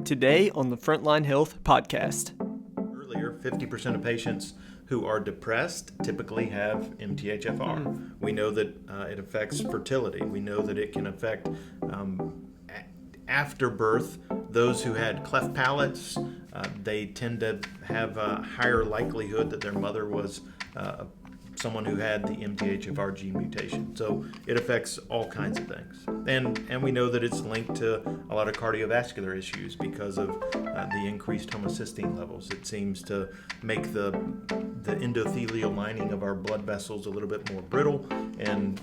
today on the Frontline Health Podcast. Earlier, 50% of patients who are depressed typically have MTHFR. We know that it affects fertility. We know that it can affect after birth. Those who had cleft palates, they tend to have a higher likelihood that their mother was someone who had the MTHFR gene mutation. So it affects all kinds of things. And we know that it's linked to a lot of cardiovascular issues because of the increased homocysteine levels. It seems to make the endothelial lining of our blood vessels a little bit more brittle and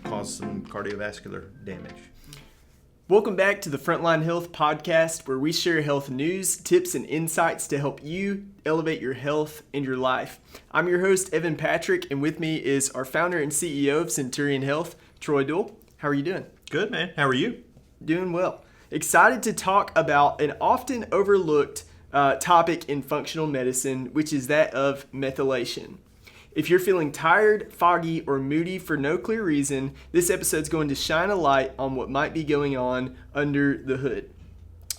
cause some cardiovascular damage. Welcome back to the Frontline Health Podcast, where we share health news, tips, and insights to help you elevate your health and your life. I'm your host, Evan Patrick, and with me is our founder and CEO of Centurion Health, Troy Duell. How are you doing? Good, man. How are you? Doing well. Excited to talk about an often overlooked topic in functional medicine, which is that of methylation. If you're feeling tired, foggy, or moody for no clear reason, this episode's going to shine a light on what might be going on under the hood.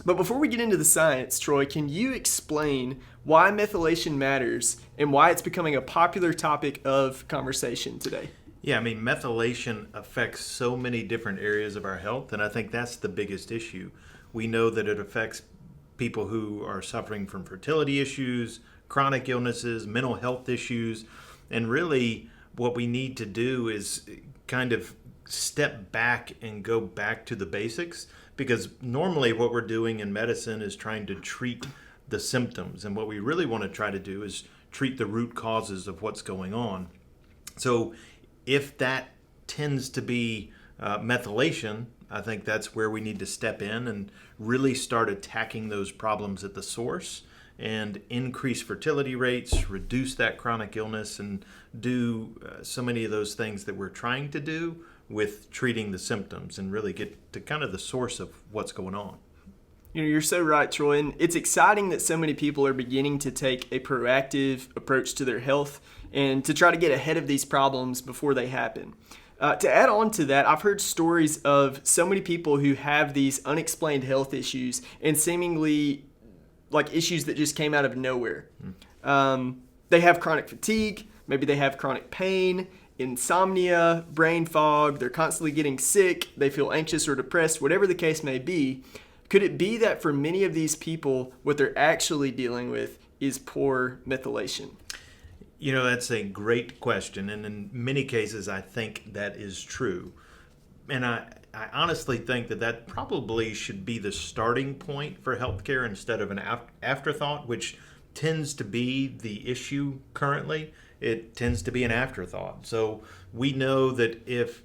But before we get into the science, Troy, can you explain why methylation matters and why it's becoming a popular topic of conversation today? Yeah, I mean, methylation affects so many different areas of our health, and I think that's the biggest issue. We know that it affects people who are suffering from fertility issues, chronic illnesses, mental health issues. And really, what we need to do is kind of step back and go back to the basics, because normally what we're doing in medicine is trying to treat the symptoms. And what we really want to try to do is treat the root causes of what's going on. So if that tends to be methylation, I think that's where we need to step in and really start attacking those problems at the source and increase fertility rates, reduce that chronic illness, and do so many of those things that we're trying to do with treating the symptoms and really get to kind of the source of what's going on. You know, you're so right, Troy, and it's exciting that so many people are beginning to take a proactive approach to their health and to try to get ahead of these problems before they happen. To add on to that, I've heard stories of so many people who have these unexplained health issues and seemingly like issues that just came out of nowhere. They have chronic fatigue, maybe they have chronic pain, insomnia, brain fog, they're constantly getting sick, they feel anxious or depressed, whatever the case may be. Could it be that for many of these people, what they're actually dealing with is poor methylation? You know, that's a great question, and in many cases I think that is true. And I honestly think that probably should be the starting point for healthcare instead of an afterthought, which tends to be the issue currently. It tends to be an afterthought. So we know that if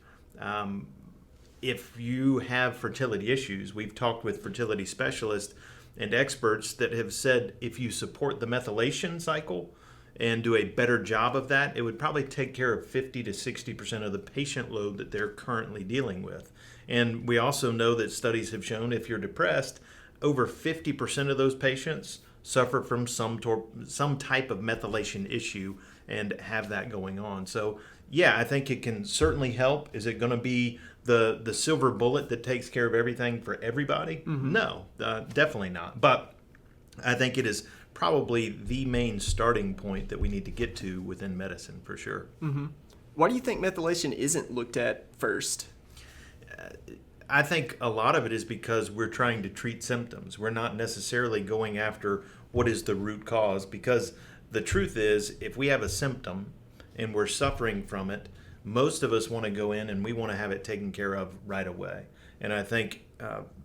you have fertility issues, we've talked with fertility specialists and experts that have said if you support the methylation cycle and do a better job of that, it would probably take care of 50 to 60% of the patient load that they're currently dealing with. And we also know that studies have shown if you're depressed, over 50% of those patients suffer from some type of methylation issue and have that going on. So yeah, I think it can certainly help. Is it going to be the silver bullet that takes care of everything for everybody? Mm-hmm. No, definitely not. But I think it is probably the main starting point that we need to get to within medicine for sure. Mm-hmm. Why do you think methylation isn't looked at first? I think a lot of it is because we're trying to treat symptoms. We're not necessarily going after what is the root cause, because the truth is if we have a symptom and we're suffering from it, most of us want to go in and we want to have it taken care of right away. And I think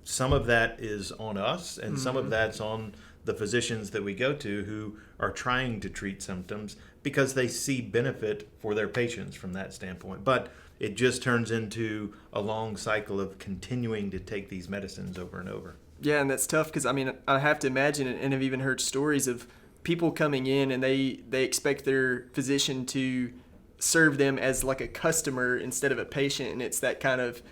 some of that is on us and some of that's on the physicians that we go to who are trying to treat symptoms because they see benefit for their patients from that standpoint. But it just turns into a long cycle of continuing to take these medicines over and over. Yeah, and that's tough because, I mean, I have to imagine and have even heard stories of people coming in and they expect their physician to serve them as like a customer instead of a patient, and it's that kind of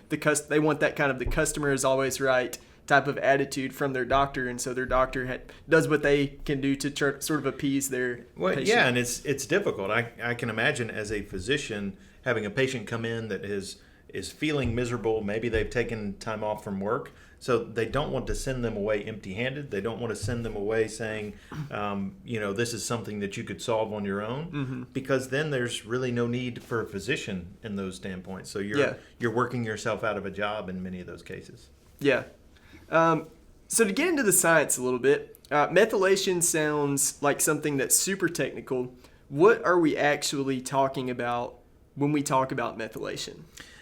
they want that kind of the customer is always right type of attitude from their doctor, and so their doctor does what they can do to sort of appease their patient. Yeah, and it's difficult. I can imagine as a physician having a patient come in that is is feeling miserable. Maybe they've taken time off from work. So they don't want to send them away empty-handed. They don't want to send them away saying, this is something that you could solve on your own, because then there's really no need for a physician in those standpoints. So you're working yourself out of a job in many of those cases. Yeah. So to get into the science a little bit, methylation sounds like something that's super technical. What are we actually talking about when we talk about methylation?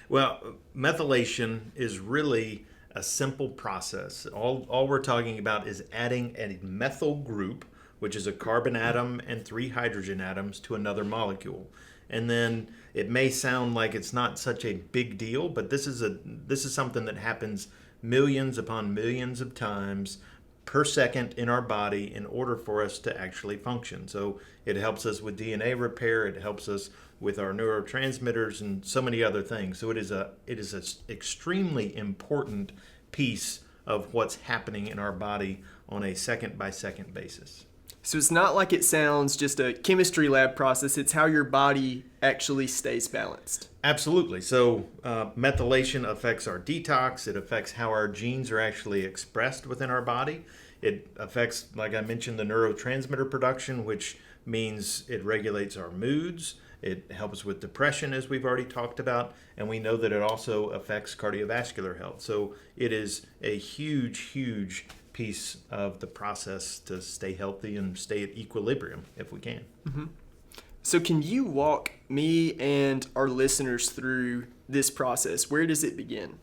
Well, methylation is really a simple process. All we're talking about is adding a methyl group, which is a carbon atom and 3 hydrogen atoms, to another molecule. And then it may sound like it's not such a big deal, but this is something that happens millions upon millions of times per second in our body in order for us to actually function. So it helps us with DNA repair, it helps us with our neurotransmitters and so many other things. So it is an extremely important piece of what's happening in our body on a second by second basis. So it's not like it sounds just a chemistry lab process, it's how your body actually stays balanced. Absolutely. So methylation affects our detox. It affects how our genes are actually expressed within our body. It affects, like I mentioned, the neurotransmitter production, which means it regulates our moods. It helps with depression, as we've already talked about. And we know that it also affects cardiovascular health. So it is a huge, huge piece of the process to stay healthy and stay at equilibrium if we can. Mm-hmm. So can you walk me and our listeners through this process? Where does it begin?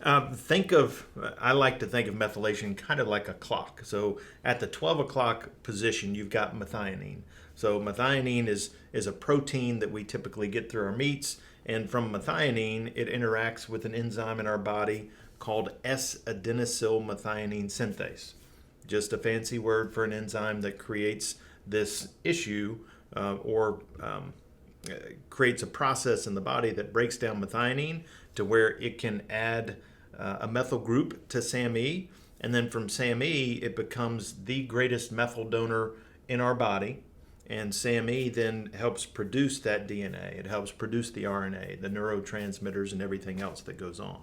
I like to think of methylation kind of like a clock. So at the 12 o'clock position, you've got methionine. So methionine is a protein that we typically get through our meats. And from methionine, it interacts with an enzyme in our body called S-adenosylmethionine synthase. Just a fancy word for an enzyme that creates this issue creates a process in the body that breaks down methionine to where it can add a methyl group to SAMe, and then from SAMe it becomes the greatest methyl donor in our body, and SAMe then helps produce that DNA. It helps produce the RNA, the neurotransmitters, and everything else that goes on.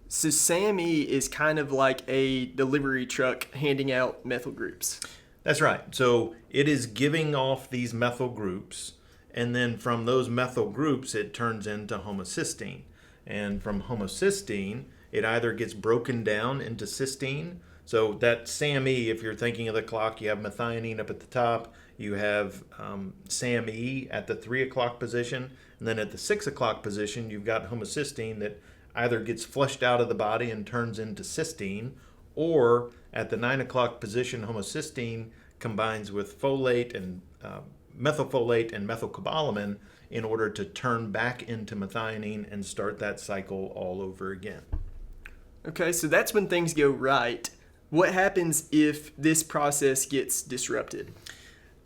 So SAMe is kind of like a delivery truck handing out methyl groups. That's right. So it is giving off these methyl groups, and then from those methyl groups, it turns into homocysteine. And from homocysteine, it either gets broken down into cysteine. So that SAMe, if you're thinking of the clock, you have methionine up at the top, you have SAMe at the 3 o'clock position, and then at the 6 o'clock position, you've got homocysteine that either gets flushed out of the body and turns into cysteine, or at the 9 o'clock position, homocysteine combines with folate and methylfolate and methylcobalamin in order to turn back into methionine and start that cycle all over again. Okay, so that's when things go right. What happens if this process gets disrupted?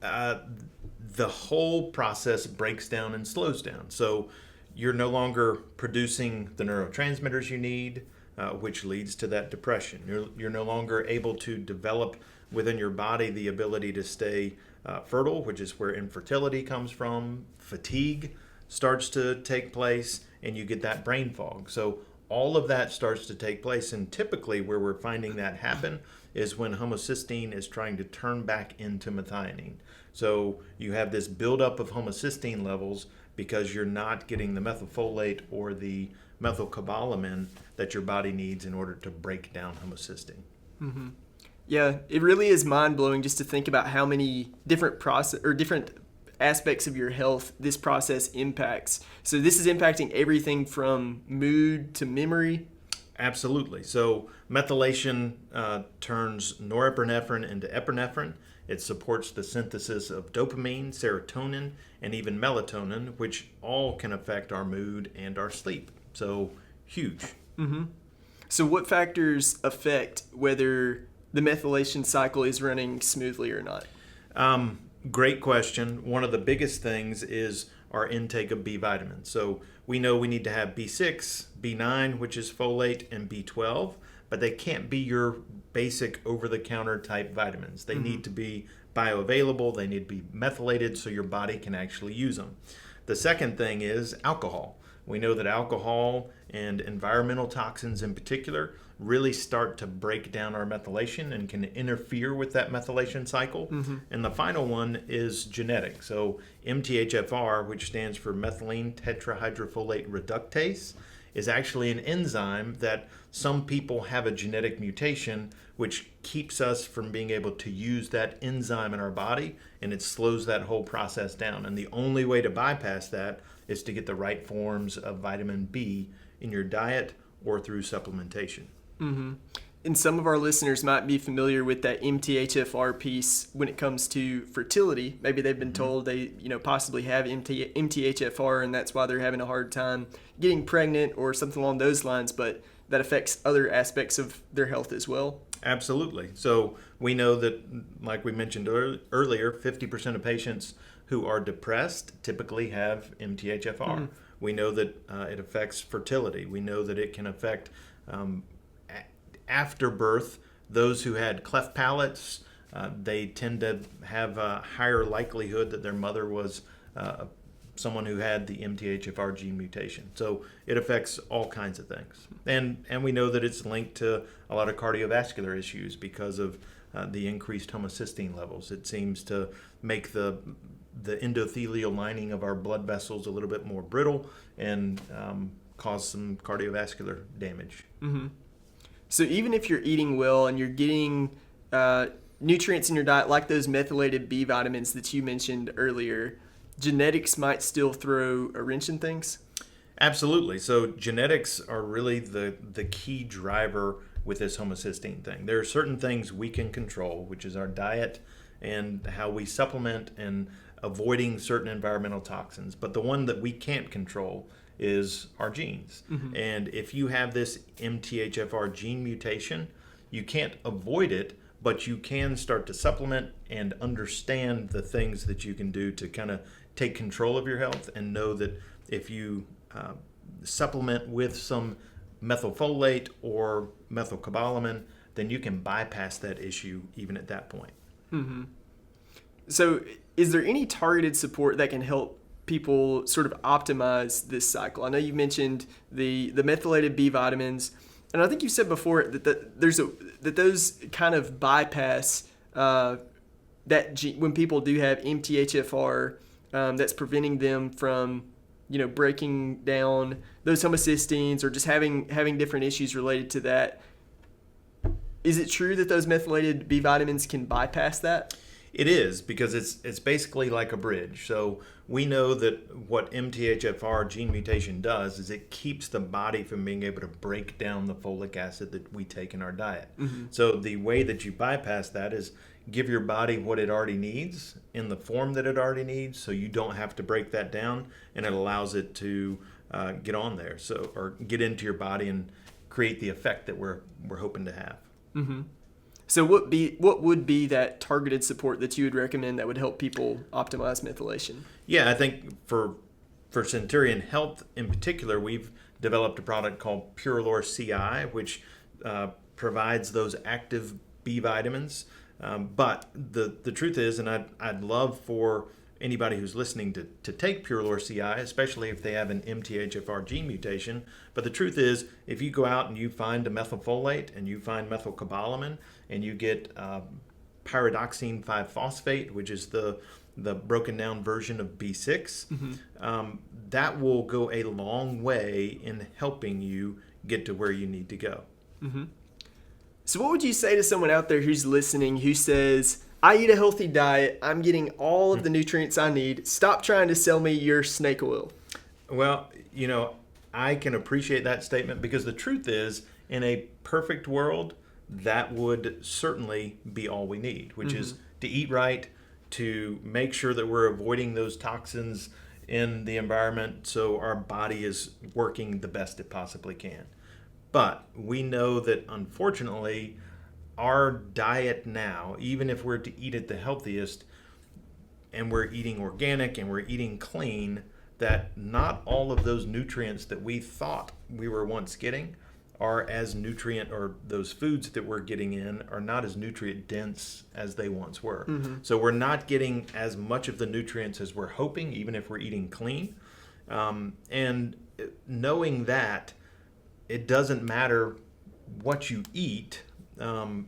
The whole process breaks down and slows down. So you're no longer producing the neurotransmitters you need, which leads to that depression. You're no longer able to develop within your body the ability to stay fertile, which is where infertility comes from. Fatigue starts to take place, and you get that brain fog. So all of that starts to take place, and typically where we're finding that happen is when homocysteine is trying to turn back into methionine. So you have this buildup of homocysteine levels because you're not getting the methylfolate or the methylcobalamin that your body needs in order to break down homocysteine. Mm-hmm. Yeah, it really is mind-blowing just to think about how many different different aspects of your health this process impacts. So this is impacting everything from mood to memory. Absolutely. So methylation turns norepinephrine into epinephrine. It supports the synthesis of dopamine, serotonin, and even melatonin, which all can affect our mood and our sleep. So huge. Mm-hmm. So what factors affect whether the methylation cycle is running smoothly or not? Great question. One of the biggest things is our intake of B vitamins. So we know we need to have B6, B9, which is folate, and B12, but they can't be your basic over-the-counter type vitamins. They need to be bioavailable, they need to be methylated so your body can actually use them. The second thing is alcohol. We know that alcohol and environmental toxins in particular really start to break down our methylation and can interfere with that methylation cycle. And the final one is genetic. So MTHFR, which stands for methylene tetrahydrofolate reductase, is actually an enzyme that some people have a genetic mutation which keeps us from being able to use that enzyme in our body, and it slows that whole process down. And the only way to bypass that is to get the right forms of vitamin B in your diet or through supplementation. And some of our listeners might be familiar with that MTHFR piece when it comes to fertility. Maybe they've been told they, possibly have MTHFR, and that's why they're having a hard time getting pregnant or something along those lines. But that affects other aspects of their health as well. Absolutely. So we know that, like we mentioned earlier, 50% of patients who are depressed typically have MTHFR. We know that it affects fertility. We know that it can affect after birth, those who had cleft palates, they tend to have a higher likelihood that their mother was someone who had the MTHFR gene mutation. So it affects all kinds of things. And we know that it's linked to a lot of cardiovascular issues because of the increased homocysteine levels. It seems to make the endothelial lining of our blood vessels a little bit more brittle and cause some cardiovascular damage. So even if you're eating well and you're getting nutrients in your diet, like those methylated B vitamins that you mentioned earlier, genetics might still throw a wrench in things? Absolutely. So genetics are really the key driver with this homocysteine thing. There are certain things we can control, which is our diet and how we supplement and avoiding certain environmental toxins. But the one that we can't control is our genes. And if you have this MTHFR gene mutation, you can't avoid it, but you can start to supplement and understand the things that you can do to kind of take control of your health, and know that if you supplement with some methylfolate or methylcobalamin, then you can bypass that issue even at that point. So is there any targeted support that can help people sort of optimize this cycle? I know you mentioned the methylated B vitamins, and I think you said before that those kind of bypass that gene when people do have MTHFR, that's preventing them from breaking down those homocysteines or just having different issues related to that. Is it true that those methylated B vitamins can bypass that? It is, because it's basically like a bridge. So we know that what MTHFR gene mutation does is it keeps the body from being able to break down the folic acid that we take in our diet. So the way that you bypass that is give your body what it already needs in the form that it already needs, so you don't have to break that down, and it allows it to get on there, or get into your body and create the effect that we're hoping to have. So what would be that targeted support that you would recommend that would help people optimize methylation? Yeah, I think for Centurion Health in particular, we've developed a product called Purelor CI, which provides those active B vitamins. But the truth is, and I'd love for anybody who's listening to take Purelor CI, especially if they have an MTHFR gene mutation. But the truth is, if you go out and you find a methylfolate and you find methylcobalamin and you get pyridoxine 5-phosphate, which is the broken down version of B6, that will go a long way in helping you get to where you need to go. So what would you say to someone out there who's listening who says, I eat a healthy diet, I'm getting all of the nutrients I need, stop trying to sell me your snake oil? Well, I can appreciate that statement, because the truth is, in a perfect world, that would certainly be all we need, which is to eat right, to make sure that we're avoiding those toxins in the environment so our body is working the best it possibly can. But we know that, unfortunately, our diet now, even if we're to eat it the healthiest, and we're eating organic and we're eating clean, that not all of those nutrients that we thought we were once getting are as nutrient, or those foods that we're getting in are not as nutrient dense as they once were. So we're not getting as much of the nutrients as we're hoping, even if we're eating clean. And knowing that it doesn't matter what you eat, and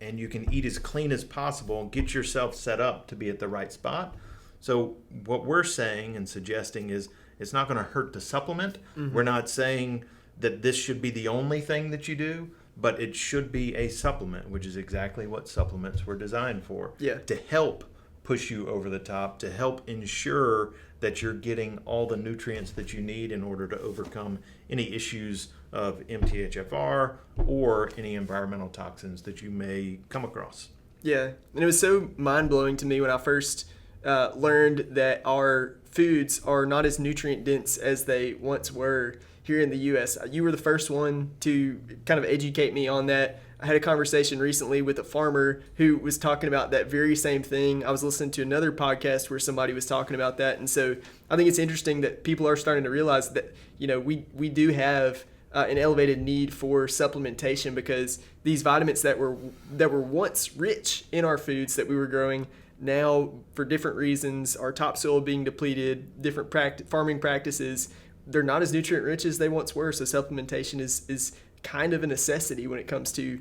you can eat as clean as possible and get yourself set up to be at the right spot. So what we're saying and suggesting is it's not going to hurt to supplement. Mm-hmm. We're not saying that this should be the only thing that you do, but it should be a supplement, which is exactly what supplements were designed for. Yeah. To help push you over the top, to help ensure that you're getting all the nutrients that you need in order to overcome any issues of MTHFR or any environmental toxins that you may come across. Yeah, and it was so mind-blowing to me when I first learned that our foods are not as nutrient dense as they once were here in the U.S. You were the first one to kind of educate me on that. I had a conversation recently with a farmer who was talking about that very same thing. I was listening to another podcast where somebody was talking about that. And so I think it's interesting that people are starting to realize that, we do have an elevated need for supplementation, because these vitamins that were once rich in our foods that we were growing, now for different reasons, our topsoil being depleted, different farming practices, they're not as nutrient rich as they once were. So supplementation is kind of a necessity when it comes to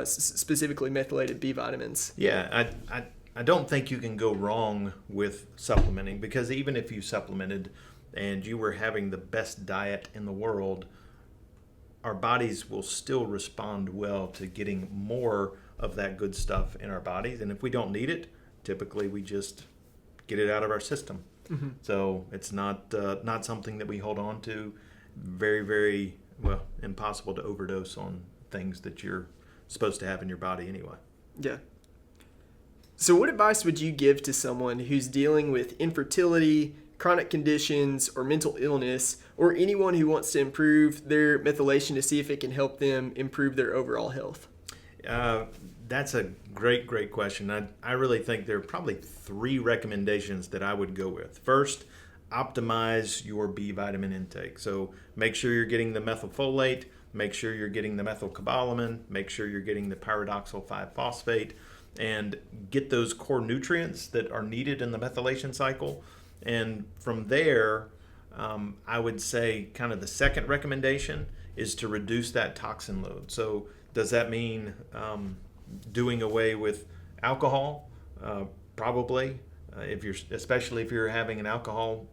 specifically methylated B vitamins. Yeah, I don't think you can go wrong with supplementing, because even if you supplemented and you were having the best diet in the world, our bodies will still respond well to getting more of that good stuff in our bodies. And if we don't need it, typically we just get it out of our system. Mm-hmm. So it's not something that we hold on to. Very, very, impossible to overdose on things that you're supposed to have in your body anyway. Yeah. So what advice would you give to someone who's dealing with infertility, chronic conditions, or mental illness, or anyone who wants to improve their methylation to see if it can help them improve their overall health? That's a great question. I really think there are probably 3 recommendations that I would go with. First, optimize your B vitamin intake. So make sure you're getting the methylfolate, make sure you're getting the methylcobalamin, make sure you're getting the pyridoxal 5-phosphate, and get those core nutrients that are needed in the methylation cycle. And from there, I would say kind of the second recommendation is to reduce that toxin load. So does that mean doing away with alcohol? Probably. Especially if you're having an alcohol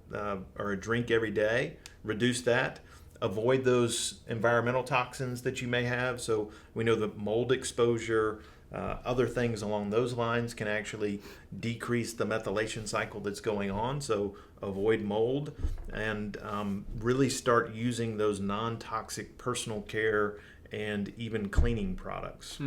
or a drink every day, reduce that. Avoid those environmental toxins that you may have. So we know that mold exposure, other things along those lines can actually decrease the methylation cycle that's going on. So avoid mold, and really start using those non-toxic personal care and even cleaning products.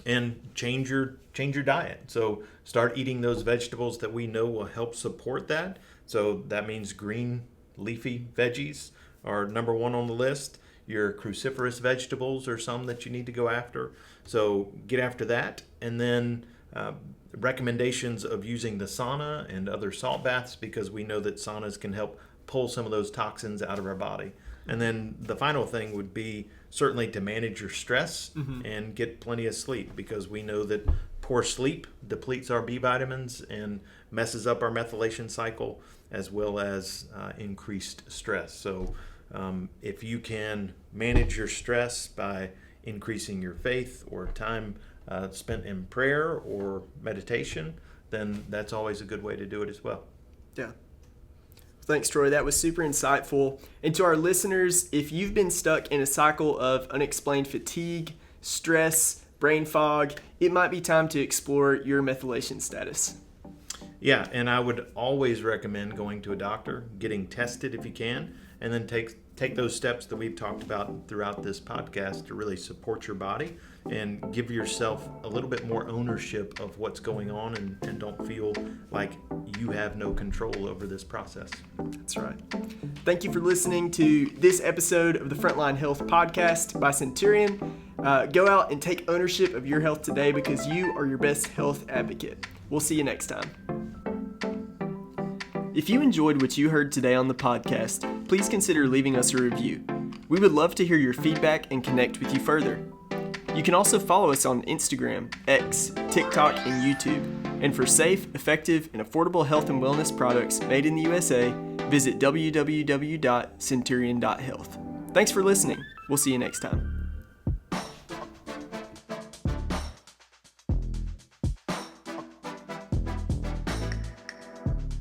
And change your diet. So start eating those vegetables that we know will help support that. So that means green leafy veggies are number 1 on the list. Your cruciferous vegetables are some that you need to go after. So get after that. And then recommendations of using the sauna and other salt baths, because we know that saunas can help pull some of those toxins out of our body. And then the final thing would be certainly to manage your stress and get plenty of sleep, because we know that poor sleep depletes our B vitamins and messes up our methylation cycle, as well as increased stress. So if you can manage your stress by increasing your faith or time spent in prayer or meditation, then that's always a good way to do it as well. Yeah. Thanks, Troy. That was super insightful. And to our listeners, if you've been stuck in a cycle of unexplained fatigue, stress, brain fog, it might be time to explore your methylation status. Yeah, and I would always recommend going to a doctor, getting tested if you can, and then take those steps that we've talked about throughout this podcast to really support your body and give yourself a little bit more ownership of what's going on, and don't feel like you have no control over this process. That's right. Thank you for listening to this episode of the Frontline Health Podcast by Centurion. Go out and take ownership of your health today, because you are your best health advocate. We'll see you next time. If you enjoyed what you heard today on the podcast, please consider leaving us a review. We would love to hear your feedback and connect with you further. You can also follow us on Instagram, X, TikTok, and YouTube. And for safe, effective, and affordable health and wellness products made in the USA, visit www.centurion.health. Thanks for listening. We'll see you next time.